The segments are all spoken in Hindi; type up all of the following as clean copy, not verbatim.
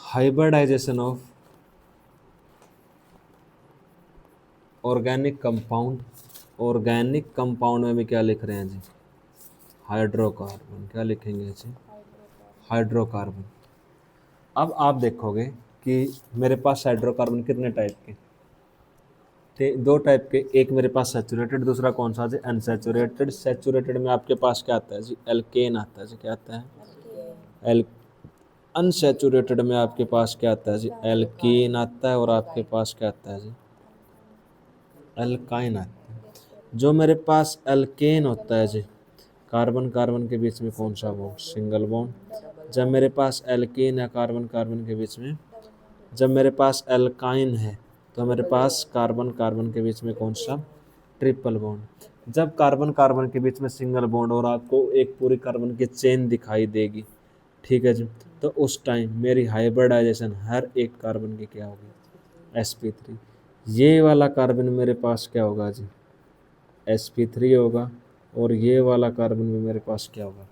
Hybridisation of organic compound. Organic compound में भी क्या लिख रहे हैं जी? हाइड्रोकार्बन। क्या लिखेंगे जी? हाइड्रोकार्बन। अब आप देखोगे कि मेरे पास हाइड्रोकार्बन कितने टाइप के थे? दो टाइप के। एक मेरे पास सैचुरेटेड, दूसरा कौन सा जी? अनसैचुरेटेड। सैचुरेटेड में आपके पास क्या आता है जी? एल्केन आता है जी। क्या आता है? एल अनसैचुरेटेड में आपके पास क्या आता है जी? एल्कीन आता है। और आपके पास क्या आता है जी? एल्काइन आता है। जो मेरे पास एल्केन होता है जी, कार्बन कार्बन के बीच में कौन सा बॉन्ड? Single bond. जब मेरे पास एल्केन है कार्बन कार्बन के बीच में, जब मेरे पास एल्काइन है तो मेरे पास कार्बन कार्बन के बीच में कौन सा? Triple bond. जब कार्बन कार्बन के बीच में सिंगल बॉन्ड और आपको एक पूरी कार्बन की चेन दिखाई देगी, ठीक है जी, तो उस टाइम मेरी हाइब्रिडाइजेशन हर एक कार्बन की क्या होगी? sp3। ये वाला कार्बन मेरे पास क्या होगा जी? sp3 होगा। और ये वाला कार्बन भी मेरे पास क्या होगा?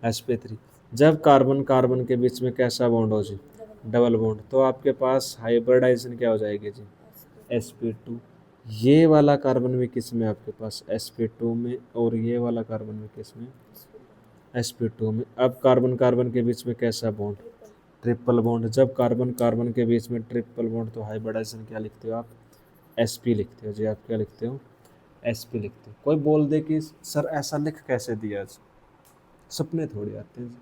sp3। जब कार्बन कार्बन के बीच में कैसा बॉन्ड हो जी? Double bond. तो आपके पास हाइब्रिडाइजेशन क्या हो जाएगी जी? sp2। ये वाला कार्बन भी किस में? आपके पास sp2 में। और ये वाला कार्बन भी किस में? sp2 में। अब कार्बन कार्बन के बीच में कैसा बॉन्ड? Triple bond. जब कार्बन कार्बन के बीच में ट्रिपल बॉन्ड, तो हाइब्रिडाइजेशन क्या लिखते हो आप? sp लिखते हो जी। आप क्या लिखते हो? sp लिखते हो। कोई बोल दे कि सर ऐसा लिख कैसे दिया जी? सपने थोड़ी आते हैं जी।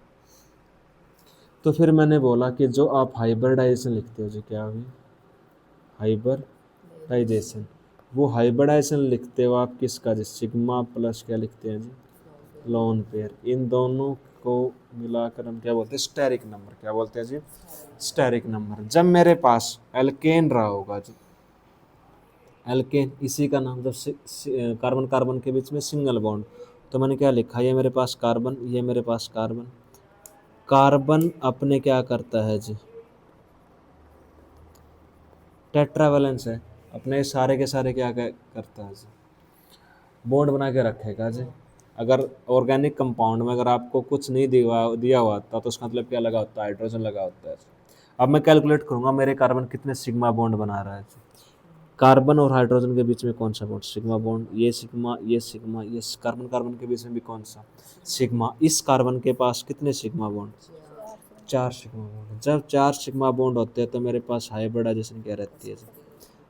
तो फिर मैंने बोला कि जो आप हाइब्रिडाइजेशन लिखते हो जी, क्या हुई? हाइब्रिडाइजेशन। वो हाइब्रिडाइजेशन लिखते हो आप किसका जी? सिग्मा प्लस क्या लिखते हैं जी? Lone pair. इन दोनों को मिलाकर हम क्या बोलते हैं? Steric number. क्या बोलते हैं जी? Steric number. जब मेरे पास एल्केन रहा होगा जी, एल्केन इसी का नाम, जब कार्बन कार्बन के बीच में सिंगल बॉन्ड, तो मैंने क्या लिखा? ये मेरे पास कार्बन, ये मेरे पास कार्बन। कार्बन अपने क्या करता है जी? टेट्रावेलेंस है, अपने सारे के सारे क्या करता है जी? बॉन्ड बना के रखेगा जी। अगर ऑर्गेनिक कंपाउंड में अगर आपको कुछ नहीं दिया हुआ था तो उसका मतलब क्या लगा होता है? हाइड्रोजन लगा होता है। अब मैं कैलकुलेट करूंगा मेरे कार्बन कितने सिग्मा बॉन्ड बना रहा है जी। कार्बन और हाइड्रोजन के बीच में कौन सा बॉन्ड? Sigma bond. ये सिग्मा, ये सिग्मा, ये कार्बन कार्बन के बीच में भी कौन सा? सिग्मा। इस कार्बन के पास कितने सिग्मा बॉन्ड? 4 sigma bond. जब 4 सिग्मा बॉन्ड होते हैं तो मेरे पास हाइब्रिडाइजेशन क्या रहती है जी?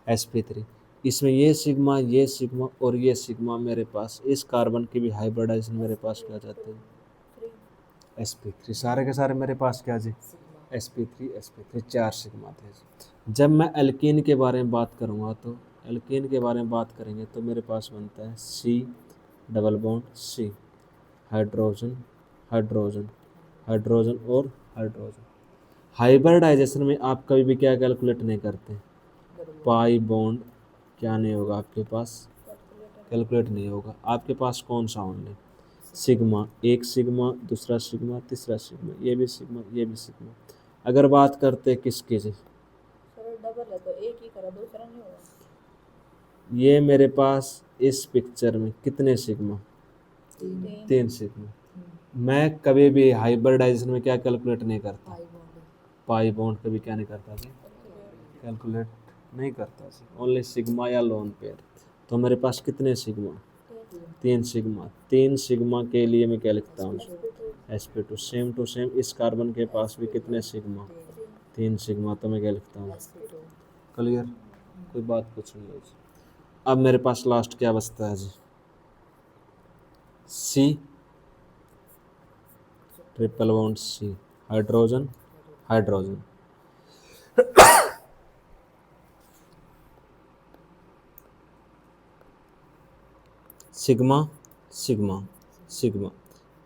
sp3। इसमें ये सिग्मा और ये सिग्मा मेरे पास, इस कार्बन की भी हाइब्रिडाइजेशन मेरे पास क्या जाते हैं? sp3। सारे के सारे मेरे पास क्या जी? sp3 4 सिग्मा थे जी। जब मैं एल्कीन के बारे में बात करूँगा, तो एल्कीन के बारे में बात करेंगे तो मेरे पास बनता है C double bond C, hydrogen hydrogen hydrogen और हाइड्रोजन। हाइब्रिडाइजेशन में आप कभी भी क्या कैलकुलेट नहीं करते? पाई बॉन्ड क्या नहीं होगा आपके पास? कैलकुलेट नहीं होगा। आपके पास कौन सा ओनली? सिग्मा। एक सिग्मा, दूसरा सिग्मा, तीसरा सिग्मा, ये भी सिग्मा, ये भी सिग्मा। अगर बात करते हैं किसकी जी? डबल है तो एक ही करा, दूसरा नहीं होगा। ये मेरे पास इस पिक्चर में कितने सिग्मा? 3 सिग्मा। मैं कभी भी हाइब्रिडाइजेशन में क्या कैलकुलेट नहीं करता? पाई बॉन्ड कभी क्या नहीं करता जी? कैलकुलेट नहीं करता जी। ओनली सिग्मा या लोन पेयर। तो मेरे पास कितने सिग्मा? 3 सिग्मा। 3 सिग्मा के लिए मैं क्या लिखता हूँ? sp2। सेम टू सेम इस कार्बन के पास भी कितने सिग्मा? 3 सिग्मा। तो मैं क्या लिखता हूँ? क्लियर? कोई बात कुछ नहीं है जी। अब मेरे पास लास्ट क्या बचता है जी? C triple bond C, hydrogen hydrogen. Sigma sigma sigma.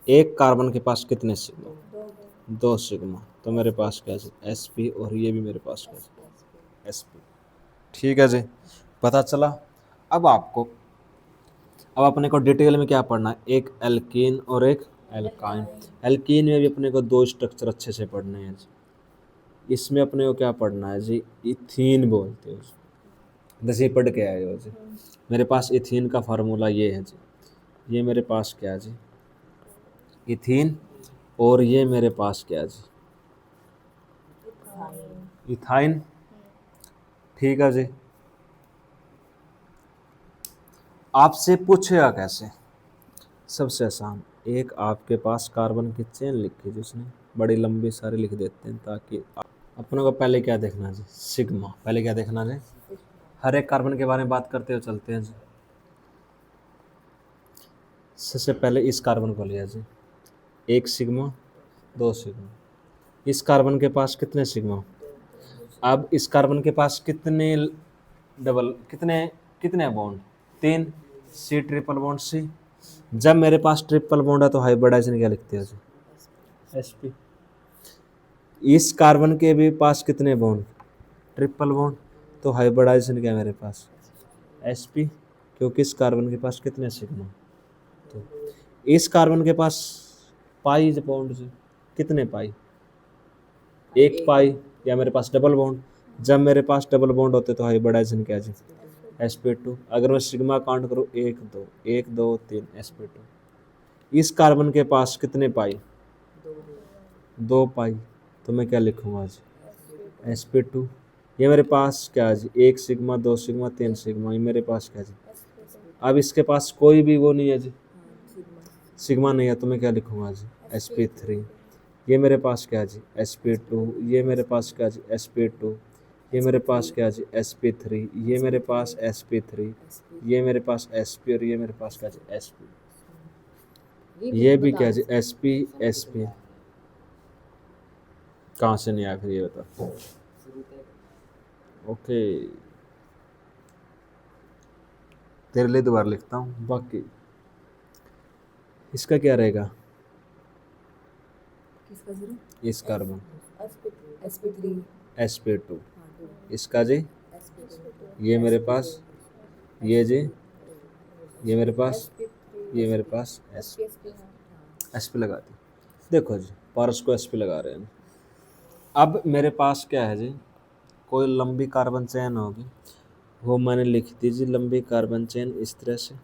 एक कार्बन के पास कितने सिग्मा? 2 सिग्मा। तो मेरे पास क्या है? sp। और ये भी मेरे पास क्या है? sp। ठीक है जी, पता चला। अब आपको, अब अपने को डिटेल में क्या पढ़ना है? एक एल्कीन और एक एल्काइन। एल्कीन में भी अपने को 2 स्ट्रक्चर अच्छे से पढ़ने हैं जी। इसमें अपने को क्या पढ़ना है जी? इथीन बोलते हो जी। जैसे पढ़ के आए हो जी। मेरे पास इथीन का फार्मूला ये है जी। ये मेरे पास क्या है जी? इथीन। और ये मेरे पास क्या है जी? इथाइन। ठीक है जी। आपसे पूछेगा कैसे? सबसे आसान, एक आपके पास कार्बन की चेन लिखी जिसने बड़ी लंबी सारी लिख देते हैं ताकि अपनों को पहले क्या देखना है जी? सिग्मा। पहले क्या देखना है? हर एक कार्बन के बारे में बात करते हुए चलते हैं जी। सबसे पहले इस कार्बन को लिया जी, एक सिग्मा, दो सिग्मा। इस कार्बन के पास कितने सिग्मा? अब इस कार्बन के पास कितने डबल, कितने कितने बॉन्ड? तीन। C triple bond C. जब मेरे पास ट्रिपल बॉन्ड है तो हाइब्रिडाइजेशन क्या लिखते हैं जी? sp। इस कार्बन के भी पास कितने बॉन्ड? Triple bond. तो हाइब्रिडाइजेशन क्या है मेरे पास? sp। क्योंकि इस कार्बन के पास कितने सिग्मा? तो इस कार्बन के पास पाई बॉन्ड जी, कितने पाई? एक पाई। या मेरे पास डबल बॉन्ड। जब मेरे पास डबल बॉन्ड होते तो हाइब्रिडाइजेशन क्या जी? sp2। अगर मैं सिग्मा काउंट करूँ, एक दो, एक दो तीन, sp2। इस कार्बन के पास कितने पाई? दो पाई। तो मैं क्या लिखूंगा जी? sp2। ये मेरे पास क्या है जी? एक सिग्मा, दो सिग्मा, तीन सिग्मा। ये मेरे पास क्या जी? अब इसके पास कोई भी वो नहीं है जी, सिग्मा नहीं है, तो मैं क्या लिखूंगा जी? sp3। ये मेरे पास क्या जी? sp2। ये मेरे पास क्या जी? sp2। ये मेरे पास क्या जी? sp3। ये मेरे पास sp3। ये मेरे पास sp और ये मेरे पास क्या जी? sp। ये भी क्या जी? sp sp। कहाँ से नहीं आया फिर ये बता? ओके, तेरे लिए दोबारा लिखता हूँ। बाकी इसका क्या रहेगा? इस कार्बन sp2। इसका जी, ये मेरे पास, ये जी, ये मेरे पास, ये मेरे पास sp लगा दी। देखो जी, पारस को sp लगा रहे हैं। अब मेरे पास क्या है जी? कोई लंबी कार्बन चेन होगी, वो मैंने लिख दी जी, लंबी कार्बन चेन इस तरह से।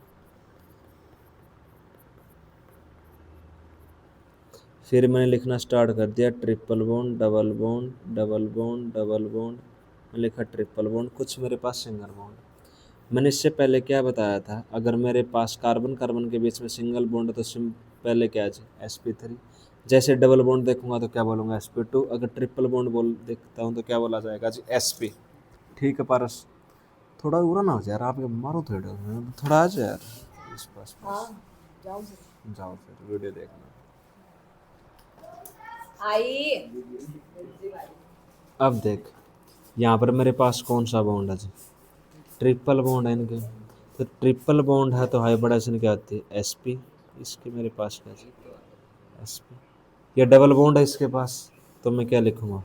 फिर मैंने लिखना स्टार्ट कर दिया, triple bond, double bond, double bond, double bond. मैं लिखा ट्रिपल बॉन्ड, कुछ मेरे पास सिंगल बॉन्ड। मैंने इससे पहले क्या बताया था? अगर मेरे पास कार्बन कार्बन के बीच में सिंगल बॉन्ड है तो पहले क्या है? sp3। जैसे डबल बॉन्ड देखूंगा तो क्या बोलूँगा? sp2। अगर ट्रिपल बॉन्ड बोल देखता हूँ तो क्या बोला जाएगा जी? sp। ठीक है पारस, थोड़ा उड़ा ना हो जाए यार, आप मारो थोड़ा आ जाए यार इस पास। जाओ फिर वीडियो देखना। अब देख, यहाँ पर मेरे पास कौन सा बॉन्ड है जी? ट्रिपल बॉन्ड है इनके। तो ट्रिपल बॉन्ड है तो हाइब्रिडाइजेशन क्या होती है? sp। इसके मेरे पास क्या जी? sp। ये डबल बॉन्ड है इसके पास, तो मैं क्या लिखूँगा?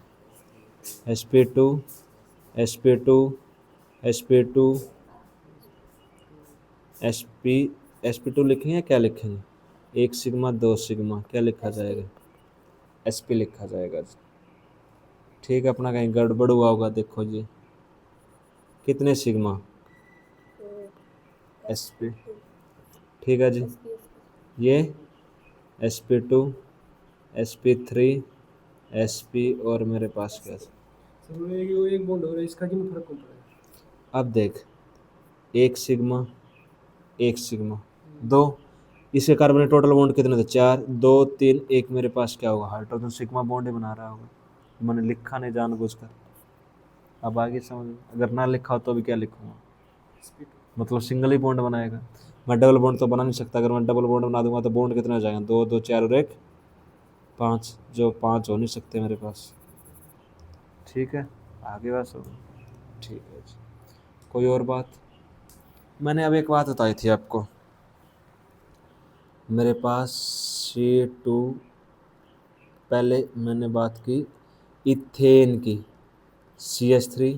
sp2, sp2, sp2, sp, sp2 लिखेंगे, क्या लिखेंगे? एक सिग्मा, दो सिग्मा, क्या लिखा जाएगा? sp लिखा जाएगा जी। ठीक है, अपना कहीं गड़बड़ हुआ होगा, देखो जी, कितने सिग्मा? sp। ठीक है जी, ये sp2, sp3, sp और मेरे पास क्या है? एक बॉन्ड हो रहा है, इसका क्यों फर्क पड़ रहा है? अब देख, एक सिग्मा, एक सिग्मा, दो। इसके कार्बन टोटल बॉन्ड कितने थे? चार। दो, तीन, एक मेरे पास क्या होगा? हाइड्रोजन सिग्मा बॉन्ड ही बना रहा होगा। मैंने लिखा नहीं जानबूझकर। अब आगे समझ, अगर ना लिखा हो तो भी क्या लिखूंगा? मतलब सिंगल ही बॉन्ड बनाएगा। मैं डबल बॉन्ड तो बना नहीं सकता। अगर मैं डबल बॉन्ड बना दूंगा तो बॉन्ड कितने हो जाएंगे? दो, दो, चार और एक, पाँच। जो पाँच हो नहीं सकते मेरे पास। ठीक है, आगे बात सुनो। ठीक है जी, कोई और बात? मैंने अब एक बात बताई थी आपको, मेरे पास C2, पहले मैंने बात की इथेन की, CH3,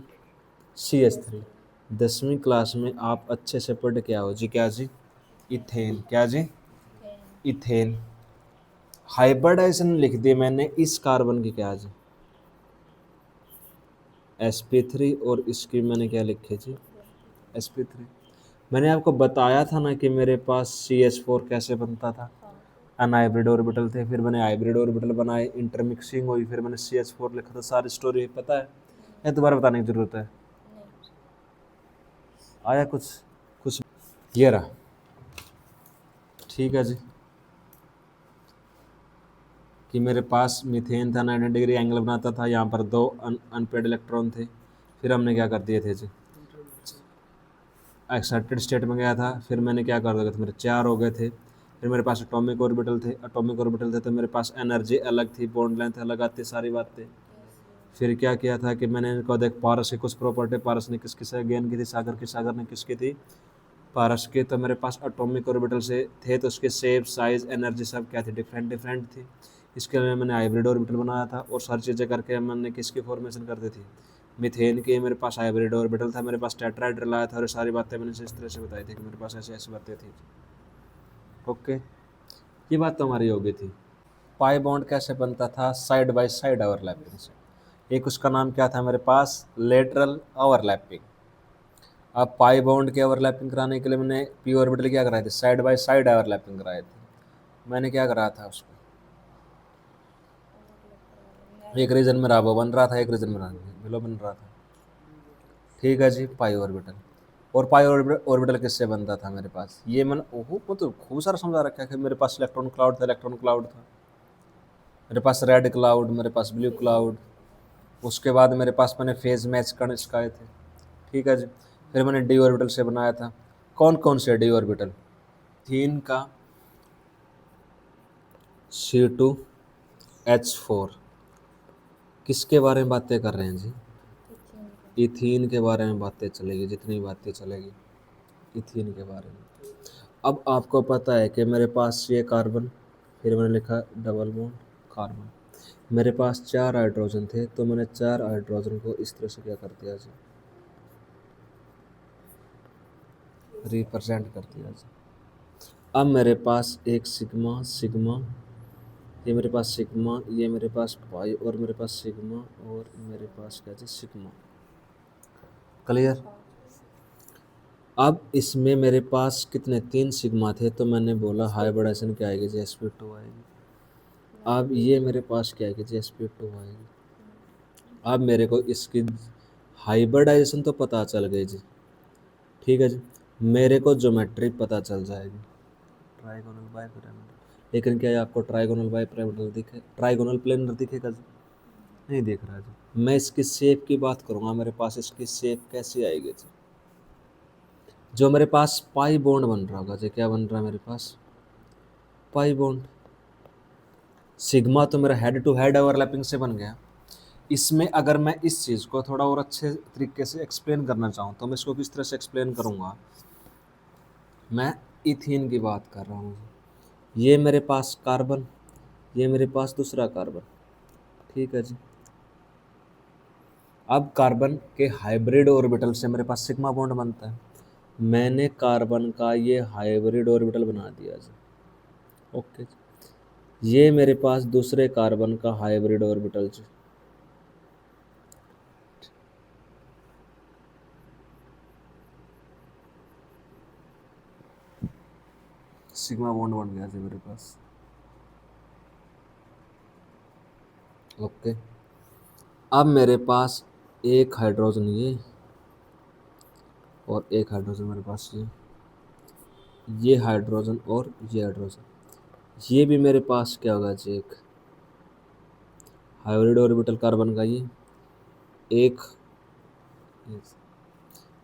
CH3। 10वीं क्लास में आप अच्छे से पढ़ के आओ जी। क्या जी? इथेन। क्या जी? इथेन। हाइब्रिडाइजेशन लिख दी मैंने इस कार्बन की, क्या जी? sp3। और इसकी मैंने क्या लिखे जी? sp3। मैंने आपको बताया था ना कि मेरे पास CH4 कैसे बनता था? अनहाइब्रिड ऑर्बिटल थे, फिर मैंने हाइब्रिड ऑर्बिटल बनाए, इंटरमिक्सिंग हुई, फिर मैंने CH4 लिखा था। सारी स्टोरी पता है या दोबारा बताने की जरूरत है? आया कुछ कुछ? ये रहा, ठीक है जी, कि मेरे पास मीथेन था, 90 डिग्री एंगल बनाता था, यहाँ पर दो अनपेड इलेक्ट्रॉन थे। फिर हमने क्या कर दिए थे जी, एक्साइटेड स्टेट में गया था, फिर मैंने क्या कर दिया था, मेरे 4 हो गए थे। फिर मेरे पास एटॉमिक ऑर्बिटल थे, एटॉमिक ऑर्बिटल थे तो मेरे पास एनर्जी अलग थी, बॉन्ड लेंथ अलग आती, सारी बातें। फिर क्या किया था कि मैंने इनको देख, पारस की कुछ प्रॉपर्टी, पारस ने किस किससे गेन की थी, सागर की, सागर ने किसकी थी, पारस के। तो मेरे पास एटॉमिक ऑर्बिटल से थे तो उसके शेप, साइज, एनर्जी सब क्या थी, डिफरेंट डिफरेंट थी। इसके लिए मैंने हाइब्रिड ऑर्बिटल बनाया था, और सारी चीज़ें करके मैंने किसकी फॉर्मेशन कर दी थी, मीथेन की। मेरे पास हाइब्रिड ऑर्बिटल था, मेरे पास टेट्राहेड्रल आया था, और सारी बातें मैंने इस तरह से बताई थी कि मेरे पास ऐसी ऐसी बातें थी। ओके, ये बात तो हमारी हो गई थी। पाई बॉन्ड कैसे बनता था, साइड बाय साइड ओवरलैपिंग से। एक उसका नाम क्या था मेरे पास, लेटरल ओवरलैपिंग। अब पाई बॉन्ड के ओवरलैपिंग कराने के लिए मैंने पी ऑर्बिटल क्या कराए थे, साइड बाय साइड ओवरलैपिंग कराए थे। मैंने क्या कराया था उसको, एक रीजन में राबो बन रहा था, एक रीजन में बिलो बन रहा था। ठीक है जी, पाई ऑर्बिटल। और पाई ऑर्बिटल किससे बनता था मेरे पास, ये मैंने ओहो वो तो खूब सारा समझा रखा है कि मेरे पास इलेक्ट्रॉन क्लाउड था, इलेक्ट्रॉन क्लाउड था, मेरे पास रेड क्लाउड, मेरे पास ब्लू क्लाउड। उसके बाद मेरे पास मैंने फेज मैच कण इसकाए थे। ठीक है जी, फिर मैंने डी ऑर्बिटल से बनाया था। कौन कौन से डी ऑर्बिटल, थीन का C2H4। किसके बारे में बातें कर रहे हैं जी, इथीन के बारे में बातें चलेगी, जितनी बातें चलेगी इथीन के बारे में। अब आपको पता है कि मेरे पास ये कार्बन, फिर मैंने लिखा डबल बॉन्ड कार्बन, मेरे पास 4 हाइड्रोजन थे तो मैंने 4 हाइड्रोजन को इस तरह से क्या कर दिया जी, रिप्रेजेंट कर दिया जी। अब मेरे पास एक सिग्मा सिग्मा, ये मेरे पास सिग्मा, ये मेरे पास पाई, और मेरे पास सिग्मा, और मेरे पास क्या जी, सिग्मा। क्लियर? अब इसमें मेरे पास कितने, 3 सिग्मा थे तो मैंने बोला हाइब्रिडाइजेशन क्या आएगी जी, sp2 आएगी। अब ये मेरे पास क्या आएगी जी, sp2 आएगी। अब मेरे को इसकी हाइब्रिडाइजेशन तो पता चल गई जी, ठीक है जी, मेरे को ज्योमेट्री पता चल जाएगी, ट्राइगोनल बाई पिरामिडल। लेकिन क्या ये आपको ट्राइगोनल बाई पिरामिडल दिखे, ट्राइगोनल प्लेनर दिखेगा जी? नहीं दिख रहा जी। मैं इसकी शेप की बात करूँगा, मेरे पास इसकी शेप कैसी आएगी जी, जो मेरे पास पाई बॉन्ड बन रहा होगा जी, क्या बन रहा है मेरे पास, पाई बॉन्ड। सिग्मा तो मेरा हेड टू हेड ओवरलैपिंग से बन गया। इसमें अगर मैं इस चीज़ को थोड़ा और अच्छे तरीके से एक्सप्लेन करना चाहूँ तो मैं इसको किस तरह से एक्सप्लेन करूँगा, मैं इथीन की बात कर रहा हूँ। ये मेरे पास कार्बन, ये मेरे पास दूसरा कार्बन, ठीक है जी। अब कार्बन के हाइब्रिड ऑर्बिटल से मेरे पास सिग्मा बॉन्ड बनता है, मैंने कार्बन का ये हाइब्रिड ऑर्बिटल बना दिया जी। ओके जी, ये मेरे पास दूसरे कार्बन का हाइब्रिड ऑर्बिटल जी, सिग्मा बॉन्ड बन गया जी मेरे पास। ओके, अब मेरे पास एक हाइड्रोजन ये, और एक हाइड्रोजन मेरे पास ये हाइड्रोजन और ये हाइड्रोजन, ये भी मेरे पास क्या होगा जी, एक हाइब्रिड ऑर्बिटल कार्बन का ये एक,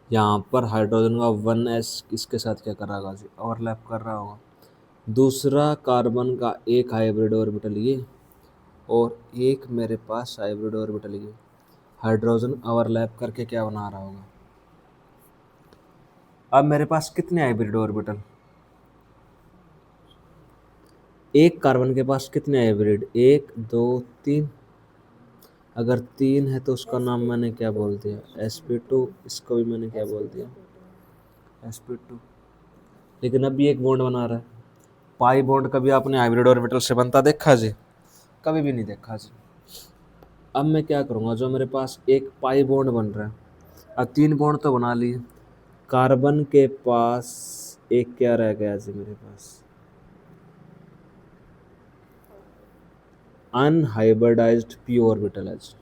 यहाँ पर हाइड्रोजन का 1s इसके साथ क्या कर रहा होगा जी, ओवरलैप कर रहा होगा। दूसरा कार्बन का एक हाइब्रिड ऑर्बिटल ये, और एक मेरे पास हाइब्रिड ऑर्बिटल ये, हाइड्रोजन ओवरलैप करके क्या बना रहा होगा। अब मेरे पास कितने हाइब्रिड ऑर्बिटल, एक कार्बन के पास कितने हाइब्रिड, 1 2 3। अगर 3 है तो उसका नाम मैंने क्या बोल दिया, sp2। इसको भी मैंने क्या बोल दिया, sp2। लेकिन अब भी एक बॉन्ड बना रहा है। पाई बॉन्ड कभी आपने हाइब्रिड ऑर्बिटल से बनता देखा जी, कभी भी नहीं देखा जी। अब मैं क्या करूँगा, जो मेरे पास एक पाई बॉन्ड बन रहा है, अब 3 बॉन्ड तो बना लिए, कार्बन के पास एक क्या रह गया जी मेरे पास, अनहाइब्रिडाइज्ड पी ऑर्बिटल है जी।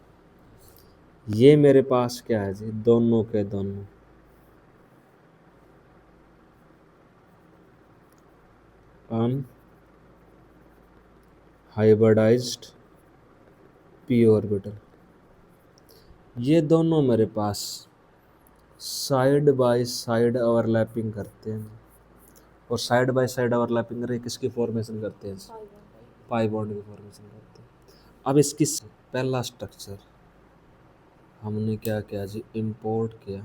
ये मेरे पास क्या है जी, दोनों के दोनों अनहाइब्रिडाइज्ड पी ऑर्बिटल, ये दोनों मेरे पास साइड बाय साइड ओवरलैपिंग करते हैं। और साइड बाय साइड ओवरलैपिंग करके किसकी फॉर्मेशन करते हैं? पाई बॉन्ड की फॉर्मेशन करते हैं। अब इसकी पहला स्ट्रक्चर हमने क्या किया जी, इंपोर्ट किया।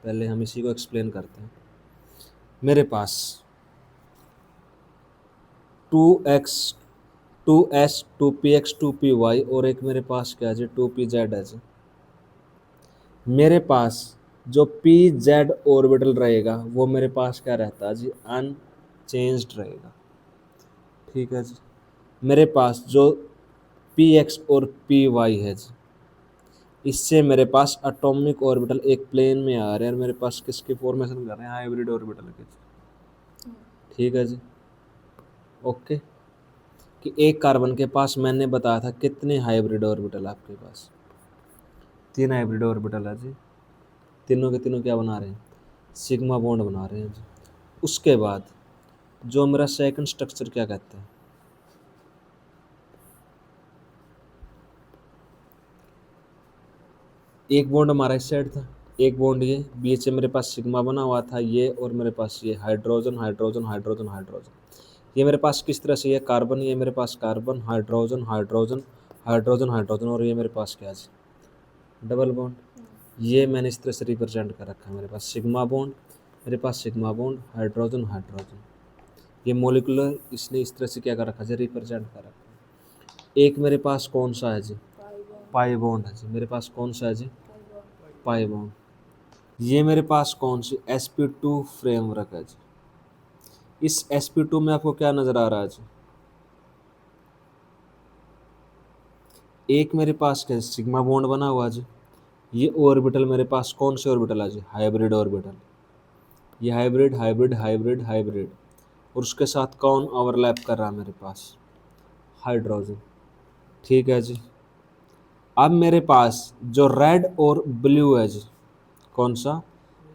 पहले हम इसी को एक्सप्लेन करते हैं। मेरे पास 2x 2s 2px 2py और एक मेरे पास क्या है जी, 2pz है जी। मेरे पास जो pz ऑर्बिटल रहेगा वो मेरे पास क्या रहता है जी, अनचेंज्ड रहेगा। ठीक है जी। मेरे पास जो px और py है जी, इससे मेरे पास एटॉमिक ऑर्बिटल एक प्लेन में आ रहे हैं और मेरे पास किसकी फॉर्मेशन कर रहे हैं, हाइब्रिड ऑर्बिटल के। ठीक है जी। ओके। कि एक कार्बन के पास मैंने बताया था कितने हाइब्रिड ऑर्बिटल आपके पास, 3 हाइब्रिड ऑर्बिटल है जी। तीनों के तीनों क्या बना रहे हैं, सिग्मा बॉन्ड बना रहे हैं जी। उसके बाद जो मेरा सेकंड स्ट्रक्चर क्या कहता है, एक बॉन्ड हमारा इस साइड था, एक बॉन्ड ये बीच से मेरे पास सिग्मा बना हुआ था ये, और मेरे पास ये हाइड्रोजन हाइड्रोजन हाइड्रोजन हाइड्रोजन। ये मेरे पास किस तरह से, ये कार्बन, ये मेरे पास carbon hydrogen hydrogen hydrogen hydrogen, और ये मेरे पास क्या है, डबल बॉन्ड। ये मैंने इस तरह से रिप्रेजेंट कर रखा है। मेरे पास सिग्मा बॉन्ड, मेरे पास सिग्मा बॉन्ड हाइड्रोजन हाइड्रोजन, ये मोलिकुलर इसने इस तरह से क्या कर रखा है, रिप्रेजेंट कर रखा है। एक मेरे पास कौन सा है जी, पाई बॉन्ड है जी। मेरे पास कौन सा है जी, पाई बॉन्ड। ये मेरे पास कौन सी sp2 फ्रेमवर्क है जी। इस sp2 में आपको क्या नजर आ रहा है जी, एक मेरे पास क्या सिग्मा बॉन्ड बना हुआ जी। ये ऑर्बिटल मेरे पास कौन से ऑर्बिटल है जी, हाइब्रिड ऑर्बिटल। ये हाइब्रिड हाइब्रिड हाइब्रिड हाइब्रिड, और उसके साथ कौन ओवरलैप कर रहा है मेरे पास, हाइड्रोजन। ठीक है जी। अब मेरे पास जो रेड और ब्लू है जी, कौन सा,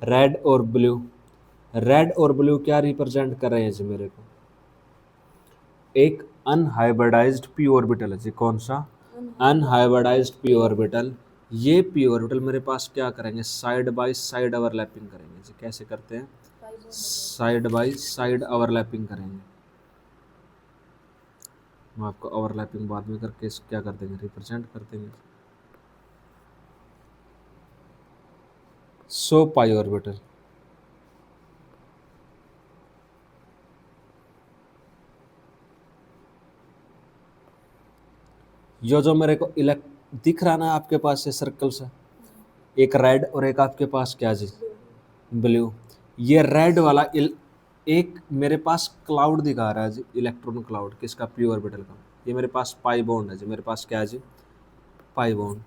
रेड और ब्लू। रेड और ब्लू क्या रिप्रेजेंट कर रहे हैं जी मेरे को, एक अनहाइब्रिडाइज्ड पी ऑर्बिटल है जी। कौन सा, अनहाइब्रिडाइज्ड पी ऑर्बिटल। ये पी ऑर्बिटल मेरे पास क्या करेंगे, साइड बाय साइड ओवरलैपिंग करेंगे जी। कैसे करते हैं, साइड बाय साइड ओवरलैपिंग करेंगे। मैं आपको ओवरलैपिंग बाद में करके क्या कर देंगे, रिप्रेजेंट कर देंगे। सो पाई ऑर्बिटल, जो मेरे को इलेक्ट दिख रहा ना आपके पास ये सर्कल से, एक रेड और एक आपके पास क्या जी, ब्लू। ये रेड वाला एक मेरे पास क्लाउड दिखा रहा है जी, इलेक्ट्रॉन क्लाउड, किसका, पी ऑर्बिटल का। ये मेरे पास पाई बॉन्ड है जी। मेरे पास क्या है जी, पाई बॉन्ड,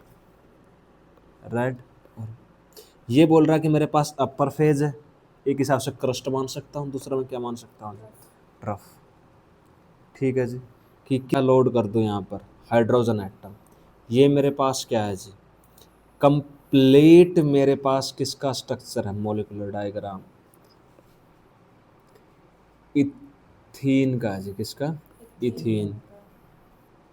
रेड। और ये बोल रहा है कि मेरे पास अपर फेज है, एक हिसाब से क्रस्ट मान सकता हूँ, दूसरा मैं क्या मान सकता हूँ, ट्रफ। ठीक है जी। कि क्या लोड कर दूँ यहाँ पर, हाइड्रोजन एटम। ये मेरे पास क्या है जी, कंप्लीट मेरे पास किसका स्ट्रक्चर है, मोलिकुलर डायग्राम, इथीन का है जी। किसका, इथीन।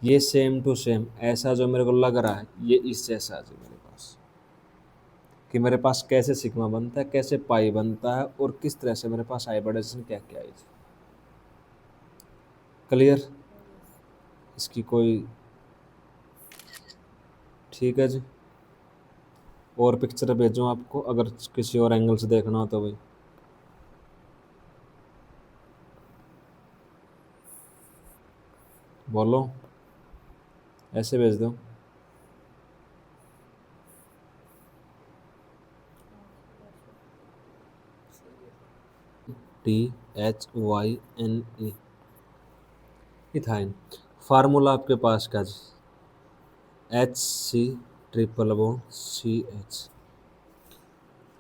ये सेम टू सेम ऐसा जो मेरे को लग रहा है, ये इस जैसा है जी मेरे पास, कि मेरे पास कैसे सिग्मा बनता है, कैसे पाई बनता है, और किस तरह से मेरे पास हाइब्रिडाइजेशन क्या क्या है जी। क्लियर, इसकी कोई, ठीक है जी। और पिक्चर भेजूँ आपको अगर किसी और एंगल से देखना हो तो भाई, बोलो, ऐसे भेज दो। THYNE, ethyne. फार्मूला आपके पास का जी, HC triple bond CH।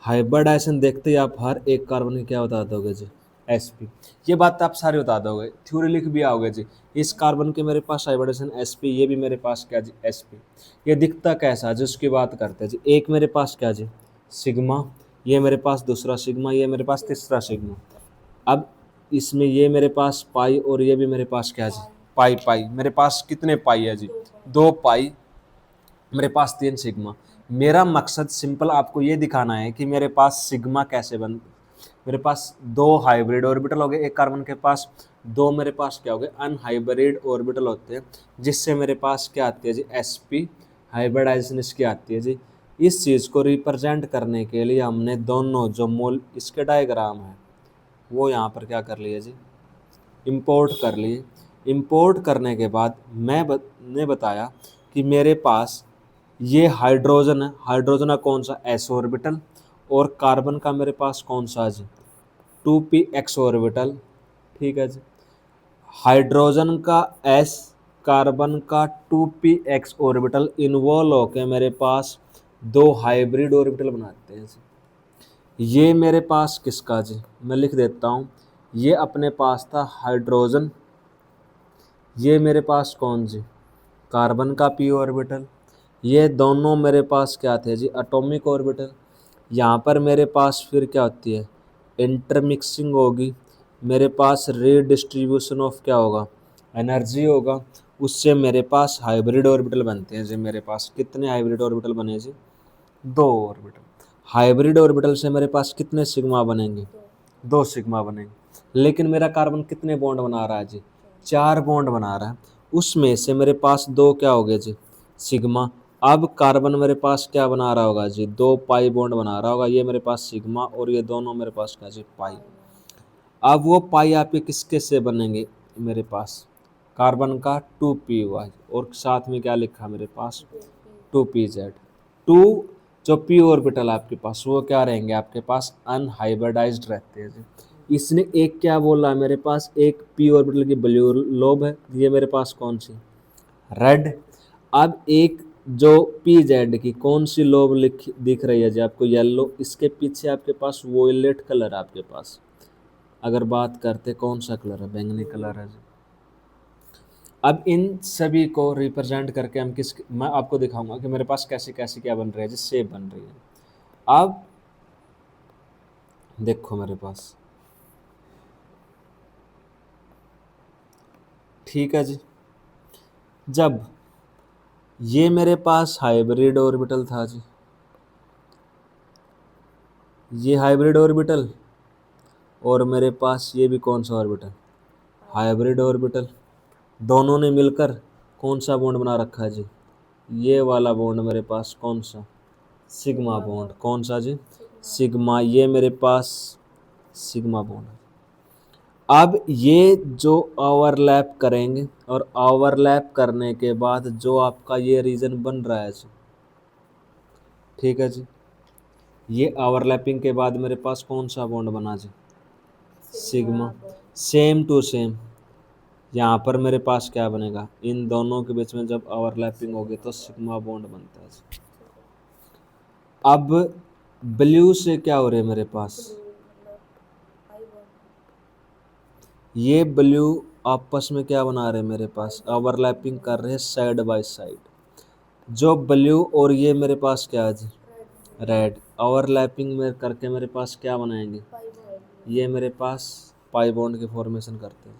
Hybridization देखते ही आप हर एक कार्बन की क्या बता दोगे जी, sp। ये बात आप सारी बता दोगे, थ्योरी लिख भी आओगे जी। इस कार्बन के मेरे पास हाइब्रिडेशन sp, ये भी मेरे पास क्या जी sp। ये दिखता कैसा जी उसकी बात करते हैं जी। एक मेरे पास क्या जी सिग्मा, ये मेरे पास दूसरा सिग्मा, ये मेरे पास तीसरा सिग्मा। अब इसमें ये मेरे पास पाई और ये भी मेरे पास क्या जी पाई। पाई मेरे पास कितने पाई है जी 2 पाई, मेरे पास 3 सिग्मा। मेरा मकसद सिंपल आपको ये दिखाना है कि मेरे पास सिग्मा कैसे बन, मेरे पास 2 हाइब्रिड ऑर्बिटल हो गए एक कार्बन के पास, 2 मेरे पास क्या हो गए अनहाइब्रिड ऑर्बिटल होते हैं, जिससे मेरे पास क्या आती है जी sp, हाइब्रिडाइजेशन इसकी आती है जी। इस चीज़ को रिप्रेजेंट करने के लिए हमने दोनों जो मोल इसके डायग्राम है वो यहाँ पर क्या कर लिए जी इंपोर्ट कर लिए। इंपोर्ट करने के बाद ने बताया कि मेरे पास ये हाइड्रोजन है, हाइड्रोजन का कौन सा s ऑर्बिटल, और कार्बन का मेरे पास कौन सा जी 2p ऑर्बिटल। ठीक है जी, हाइड्रोजन का s, कार्बन का 2p ऑर्बिटल इन्वॉल्व होकर मेरे पास 2 हाइब्रिड ऑर्बिटल बनाते हैं जी। ये मेरे पास किसका जी मैं लिख देता हूँ, ये अपने पास था हाइड्रोजन, ये मेरे पास कौन जी कार्बन का p ऑर्बिटल, ये दोनों मेरे पास क्या थे जी एटॉमिक ऑर्बिटल। यहाँ पर मेरे पास फिर क्या होती है इंटरमिक्सिंग होगी, मेरे पास रीडिस्ट्रीब्यूशन ऑफ क्या होगा एनर्जी होगा, उससे मेरे पास हाइब्रिड ऑर्बिटल बनते हैं जी। मेरे पास कितने हाइब्रिड ऑर्बिटल बने जी 2 ऑर्बिटल। हाइब्रिड ऑर्बिटल से मेरे पास कितने सिग्मा बनेंगे 2 सिग्मा बनेंगे। लेकिन मेरा कार्बन कितने बॉन्ड बना रहा है जी 4 बॉन्ड बना रहा है, उसमें से मेरे पास 2 क्या हो गए जी सिग्मा। अब कार्बन मेरे पास क्या बना रहा होगा जी 2 पाई बॉन्ड बना रहा होगा, ये मेरे पास सिग्मा और ये दोनों मेरे पास क्या जी पाई। अब वो पाई आपके किसके से बनेंगे मेरे पास कार्बन का 2p और साथ में क्या लिखा मेरे पास 2pz। 2 जो p ऑर्बिटल आपके पास वो क्या रहेंगे आपके पास अनहाइब्रिडाइज्ड रहते हैं जी। इसने एक क्या बोला मेरे पास एक p ऑर्बिटल की ब्लू लोब है, ये मेरे पास कौन सी रेड। अब एक जो पी जेड की कौन सी लोब दिख रही है जी आपको येलो, इसके पीछे आपके पास वोयलेट कलर आपके पास, अगर बात करते कौन सा कलर है बैंगनी कलर है जी। अब इन सभी को रिप्रेजेंट करके हम मैं आपको दिखाऊंगा कि मेरे पास कैसे कैसे क्या बन रहा है जी शेप बन रही है। अब देखो मेरे पास ठीक है जी, जब ये मेरे पास हाइब्रिड ऑर्बिटल था जी, ये हाइब्रिड ऑर्बिटल और मेरे पास ये भी कौन सा ऑर्बिटल हाइब्रिड ऑर्बिटल, दोनों ने मिलकर कौन सा बॉन्ड बना रखा है जी ये वाला बॉन्ड मेरे पास कौन सा सिग्मा बॉन्ड, कौन सा जी सिग्मा, ये मेरे पास सिग्मा बॉन्ड। अब ये जो ओवरलैप करेंगे और ओवरलैप करने के बाद जो आपका ये रीजन बन रहा है जी ठीक है जी, ये ओवरलैपिंग के बाद मेरे पास कौन सा बॉन्ड बना जी सिग्मा। सेम टू सेम यहाँ पर मेरे पास क्या बनेगा इन दोनों के बीच में जब ओवरलैपिंग होगी तो सिग्मा बॉन्ड बनता है। अब ब्लू से क्या हो रहा है मेरे पास, ये ब्लू आपस में क्या बना रहे हैं मेरे पास ओवरलैपिंग कर रहे हैं साइड बाय साइड। जो ब्लू और ये मेरे पास क्या है जी रेड, ओवरलैपिंग में करके मेरे पास क्या बनाएंगे ये मेरे पास पाई बॉन्ड के फॉर्मेशन करते हैं।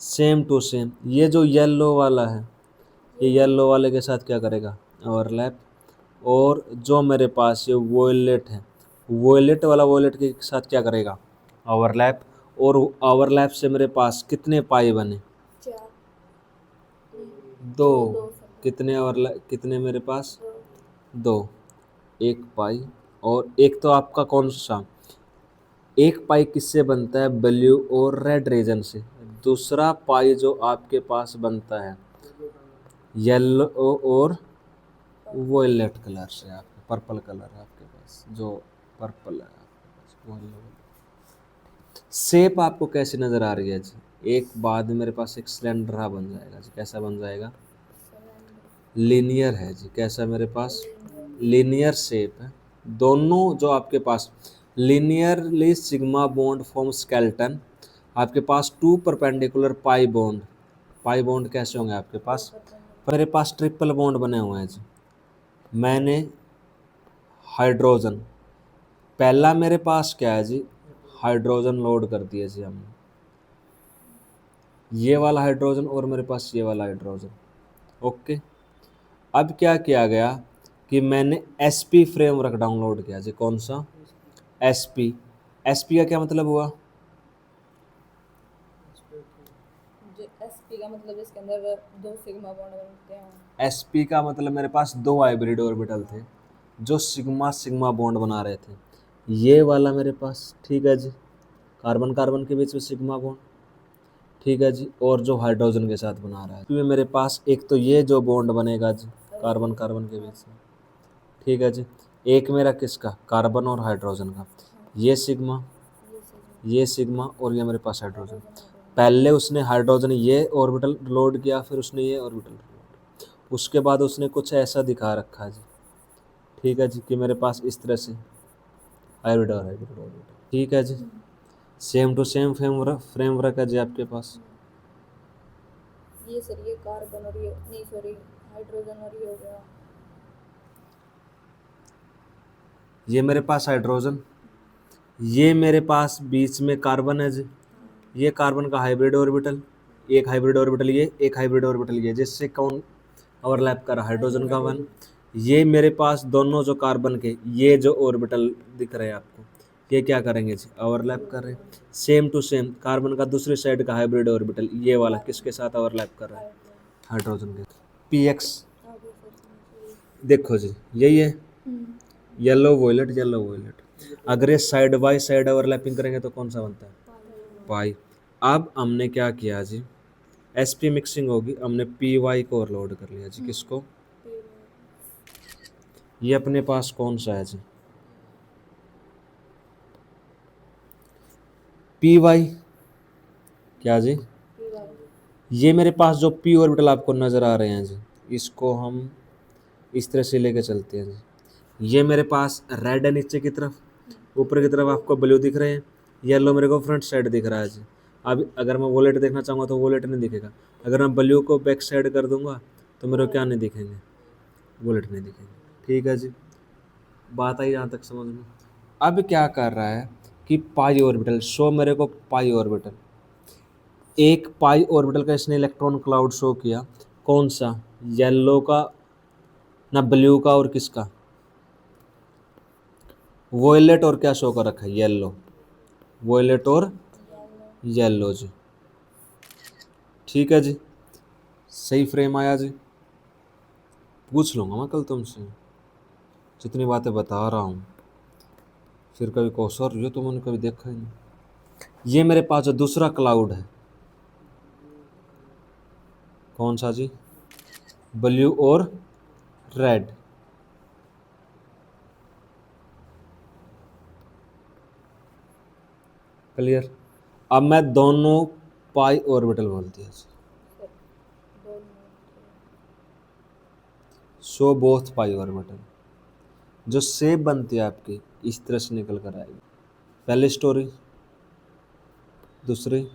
सेम टू सेम ये जो येलो वाला है ये येलो वाले के साथ क्या करेगा ओवरलैप, और जो मेरे पास ये वोयलेट है वोयलेट वाला वोयलेट के साथ क्या करेगा ओवरलैप, और ओवरलैप से मेरे पास कितने पाई बने 2। कितने ओवरलैप कितने मेरे पास 2, 1 पाई और एक तो आपका कौन सा 1 पाई किससे बनता है ब्लू और रेड रीजन से, दूसरा पाई जो आपके पास बनता है येलो और वोयलेट कलर से, आपके पर्पल कलर है आपके पास जो पर्पल है आपके पास। शेप आपको कैसी नज़र आ रही है जी, एक बाद में मेरे पास एक सिलेंडर बन जाएगा जी, कैसा बन जाएगा लीनियर है जी, कैसा मेरे पास लीनियर शेप है। दोनों जो आपके पास linearly sigma bond form skeleton आपके पास टू परपेंडिकुलर पाई बॉन्ड कैसे होंगे आपके पास? मेरे पास ट्रिपल बॉन्ड बने हुए हैं जी। मैंने हाइड्रोजन, पहला मेरे पास क्या है जी, हाइड्रोजन लोड कर दिया जी हमने, ये वाला हाइड्रोजन और मेरे पास ये वाला हाइड्रोजन। ओके, अब क्या किया गया कि मैंने sp फ्रेमवर्क डाउनलोड किया जी। कौन सा? sp। sp का क्या मतलब हुआ? जो एसपी का मतलब इसके अंदर दो सिग्मा बॉन्ड बनते हैं। sp का मतलब मेरे पास दो हाइब्रिड ऑर्बिटल थे जो सिग्मा सिग्मा बॉन्ड बना रहे थे, ये वाला मेरे पास, ठीक है जी, कार्बन कार्बन के बीच में सिग्मा बॉन्ड, ठीक है जी, और जो हाइड्रोजन के साथ बना रहा है तो मेरे पास एक तो ये जो बॉन्ड बनेगा जी कार्बन कार्बन के बीच में, ठीक है जी, एक मेरा किसका, कार्बन और हाइड्रोजन का, ये सिग्मा और ये मेरे पास हाइड्रोजन। पहले उसने हाइड्रोजन ये ऑर्बिटल लोड किया, फिर उसने ये ऑर्बिटल लोड, उसके बाद उसने कुछ ऐसा दिखा रखा है जी, ठीक है जी, कि मेरे पास इस तरह से हाइब्रिड और हाइब्रिड ऑर्बिटल, ठीक है जी, सेम टू सेम फ्रेमवर्क है जी आपके पास। ये सर ये कार्बन और ये नहीं सॉरी हाइड्रोजन और ये हो गया। ये मेरे पास हाइड्रोजन, ये मेरे पास बीच में कार्बन है जी, ये कार्बन का हाइब्रिड ऑर्बिटल, एक हाइब्रिड ऑर्बिटल ये, एक हाइब्रिड ऑर्बिटल ये, जिससे कौन ओवरलैप कर रहा है, हाइड्रोजन का वन। ये मेरे पास दोनों जो कार्बन के ये जो ऑर्बिटल दिख रहे हैं आपको, ये क्या करेंगे जी, ओवरलैप कर रहे हैं। सेम टू सेम कार्बन का दूसरी साइड का हाइब्रिड ऑर्बिटल ये वाला किसके साथ ओवरलैप कर रहा है, हाइड्रोजन के। पी एक्स देखो जी, यही है येलो वॉयलेट, येलो वॉयलेट। अगर ये साइड बाय साइड ओवरलैपिंग करेंगे तो कौन सा बनता है, पाई। अब हमने क्या किया जी, sp मिक्सिंग होगी, हमने py को ओवरलोड कर लिया जी, किसको, ये अपने पास कौन सा है जी, py, क्या जी, ये मेरे पास जो p ऑर्बिटल आपको नज़र आ रहे हैं जी, इसको हम इस तरह से लेके चलते हैं जी। ये मेरे पास रेड है नीचे की तरफ, ऊपर की तरफ आपको ब्लू दिख रहे हैं, येलो मेरे को फ्रंट साइड दिख रहा है जी। अब अगर मैं वॉलेट देखना चाहूँगा तो वॉलेट नहीं दिखेगा, अगर मैं ब्लू को बैक साइड कर दूंगा तो मेरे को क्या नहीं दिखेंगे, वॉलेट नहीं दिखेंगे, ठीक है जी, बात आई यहाँ तक समझ में। अब क्या कर रहा है कि पाई ऑर्बिटल शो, मेरे को पाई ऑर्बिटल, एक पाई ऑर्बिटल का इसने इलेक्ट्रॉन क्लाउड शो किया, कौन सा, येलो का ना ब्लू का और किसका, वॉयलेट और क्या शो कर रखा है, येलो, वॉयलेट और येलो जी, ठीक है जी, सही फ्रेम आया जी। पूछ लूँगा मैं कल तुमसे, जितनी बातें बता रहा हूँ, फिर कभी कहो सर ये तो मैंने कभी देखा ही नहीं। ये मेरे पास जो दूसरा क्लाउड है, कौन सा जी, ब्लू और रेड, क्लियर। अब मैं दोनों पाई ऑर्बिटल बोल दिया, सो बोथ पाई ऑर्बिटल, जो शेप बनती है आपकी इस तरह से निकल कर आएगी। पहली स्टोरी, दूसरी,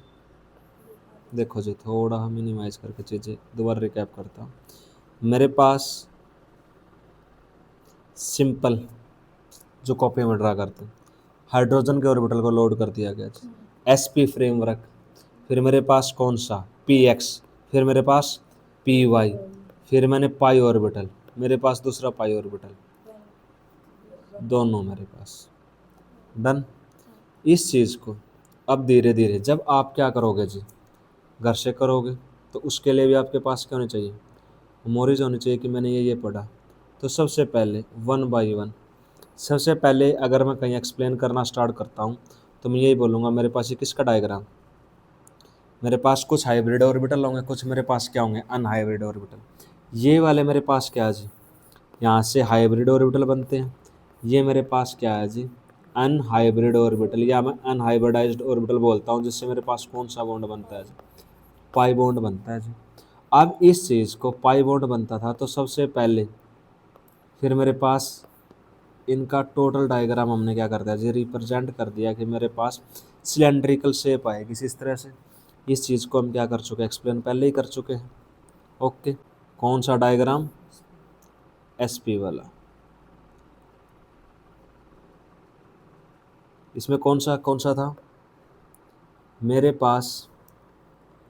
देखो जी थोड़ा हम मिनिमाइज करके चीज़ें दोबारा रिकैप करता हूँ। मेरे पास सिंपल जो कॉपी में ड्रा करते हैं, हाइड्रोजन के ऑर्बिटल को लोड कर दिया गया, sp फ्रेमवर्क, फिर मेरे पास कौन सा px, फिर मेरे पास py, फिर मैंने पाई ऑर्बिटल, मेरे पास दूसरा पाई ऑर्बिटल, दोनों मेरे पास, डन। इस चीज़ को अब धीरे धीरे जब आप क्या करोगे जी, घर से करोगे, तो उसके लिए भी आपके पास क्या होनी चाहिए, मेमोरीज होनी चाहिए कि मैंने ये पढ़ा। तो सबसे पहले वन बाय वन, सबसे पहले अगर मैं कहीं एक्सप्लेन करना स्टार्ट करता हूँ तो मैं यही बोलूँगा, मेरे पास ये किसका डायग्राम, मेरे पास कुछ हाइब्रिड ऑर्बिटल होंगे, कुछ मेरे पास क्या होंगे, अनहाइब्रिड ऑर्बिटल। ये वाले मेरे पास क्या है जी, यहाँ से हाइब्रिड ऑर्बिटल बनते हैं, ये मेरे पास क्या है जी, अनहाइब्रिड ऑर्बिटल, या मैं अनहाइब्रिडाइज्ड ऑर्बिटल बोलता हूँ, जिससे मेरे पास कौन सा बॉन्ड बनता है जी, पाई बॉन्ड बनता है जी। अब इस चीज़ को पाई बॉन्ड बनता था तो सबसे पहले फिर मेरे पास इनका टोटल डायग्राम हमने क्या कर दिया जी, रिप्रेजेंट कर दिया कि मेरे पास सिलेंड्रिकल शेप आएगी इस तरह से। इस चीज़ को हम क्या कर चुके हैं, एक्सप्लेन पहले ही कर चुके हैं। ओके, कौन सा डायग्राम, एसपी वाला। इसमें कौन सा था, मेरे पास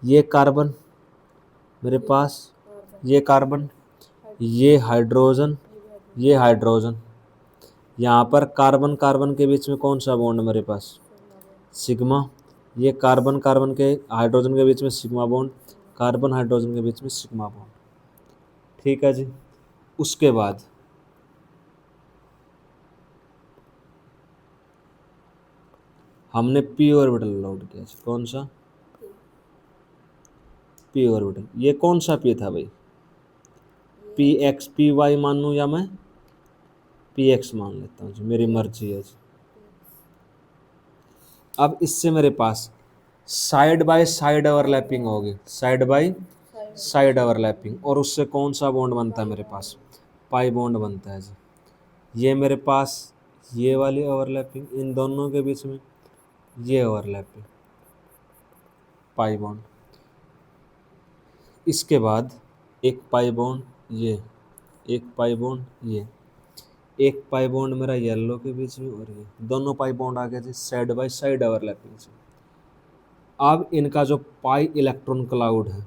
ये कार्बन, मेरे पास ये कार्बन, ये हाइड्रोजन, ये हाइड्रोजन। यहाँ पर कार्बन कार्बन के बीच में कौन सा बॉन्ड मेरे पास, सिग्मा। ये कार्बन कार्बन के हाइड्रोजन के बीच में सिग्मा बॉन्ड, कार्बन हाइड्रोजन के बीच में सिग्मा बॉन्ड। ठीक है जी। उसके बाद हमने पी ऑर्बिटल लोड किया, कौन सा, पी ऑर्बिटल। ये कौन सा पी था भाई, पी एक्स, पी वाई मान लूँ या मैं पी एक्स मान लेता हूँ जी, मेरी मर्जी है जी। अब इससे मेरे पास साइड बाय साइड ओवरलैपिंग होगी, साइड बाय साइड ओवरलैपिंग, और उससे कौन सा बॉन्ड बनता है मेरे पास, पाई बॉन्ड बनता है जी। ये मेरे पास ये वाली ओवरलैपिंग, इन दोनों के बीच में ये ओवरलैपिंग, पाई बॉन्ड। इसके बाद एक पाई बॉन्ड ये, एक पाई बॉन्ड ये, एक पाई बॉन्ड मेरा येलो के बीच में, और ये दोनों पाई बॉन्ड आ गए जी साइड बाय साइड ओवरलैपिंग से। अब इनका जो पाई इलेक्ट्रॉन क्लाउड है,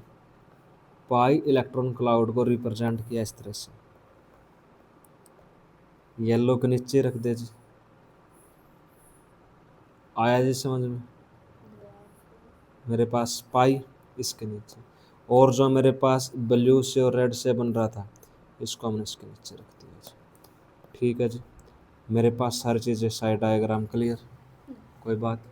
पाई इलेक्ट्रॉन क्लाउड को रिप्रेजेंट किया इस तरह से, येलो के नीचे रख दे जी। आया जी समझ में, मेरे पास पाई इसके नीचे, और जो मेरे पास ब्लू से और रेड से बन रहा था इसको हमने इसके नीचे रख दिया जी। ठीक है जी, मेरे पास सारी चीज़ें साइड डायग्राम क्लियर, कोई बात